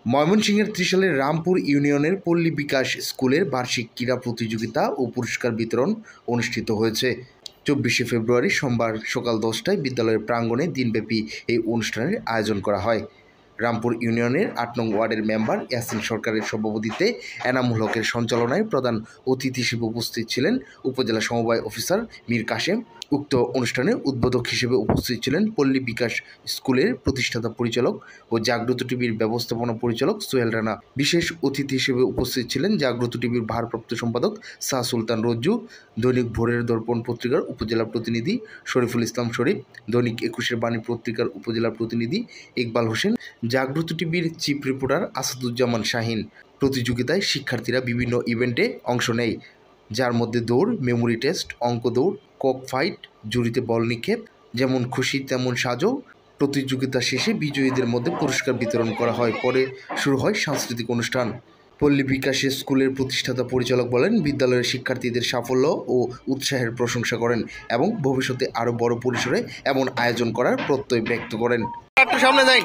ময়মনসিংহের ত্রিশালের রামপুর ইউনিয়নের পল্লী বিকাশ স্কুলের বার্ষিক ক্রীড়া প্রতিযোগিতা ও পুরস্কার বিতরণ অনুষ্ঠিত হয়েছে। 24শে ফেব্রুয়ারি সোমবার সকাল 10টায় বিদ্যালয়ের প্রাঙ্গণে দিনব্যাপী এই অনুষ্ঠানের আয়োজন করা হয়। রামপুর ইউনিয়নের 8 নং ওয়ার্ডের মেম্বার ইয়াসিন সরকারের সভাপতিত্বে এনামুল হকের সঞ্চালনায় প্রধান অতিথি হিসেবে উপস্থিত ছিলেন উপজেলা সমবায় অফিসার মীর কাশেম। উক্ত অনুষ্ঠানে উদ্বোধক হিসেবে উপস্থিত ছিলেন পল্লী বিকাশ স্কুলের প্রতিষ্ঠাতা পরিচালক ও জাগ্রত টিভির ব্যবস্থাপনা পরিচালক সোহেল রানা। বিশেষ অতিথি হিসেবে উপস্থিত ছিলেন জাগ্রত টিভির ভারপ্রাপ্ত সম্পাদক শাহ সুলতান রজ্জু, দৈনিক ভোরের দর্পণ পত্রিকার উপজেলা প্রতিনিধি শরীফুল ইসলাম শরীফ, দৈনিক 21-এর বাণী পত্রিকার উপজেলা প্রতিনিধি ইকবাল হোসেন, জাগ্রত টিভির চিফ রিপোর্টার আসাদুজ্জামান শাহিন। প্রতিযোগিতায় শিক্ষার্থীরা বিভিন্ন ইভেন্টে অংশ নেয়, যার মধ্যে দৌড়, মেমোরি টেস্ট, অঙ্ক দৌড়, কক ফাইট, জুড়িতে বল নিক্ষেপ, যেমন খুশি তেমন সাজো। প্রতিযোগিতা শেষে বিজয়ীদের মধ্যে পুরস্কার বিতরণ করা হয়। পরে শুরু হয় সাংস্কৃতিক অনুষ্ঠান। পল্লী বিকাশ স্কুলের প্রতিষ্ঠাতা পরিচালক বলেন, বিদ্যালয়ের শিক্ষার্থীদের সাফল্য ও উৎসাহের প্রশংসা করেন এবং ভবিষ্যতে আরও বড় পরিসরে এমন আয়োজন করার প্রত্যয় ব্যক্ত করেন। একটু সামনে যাই।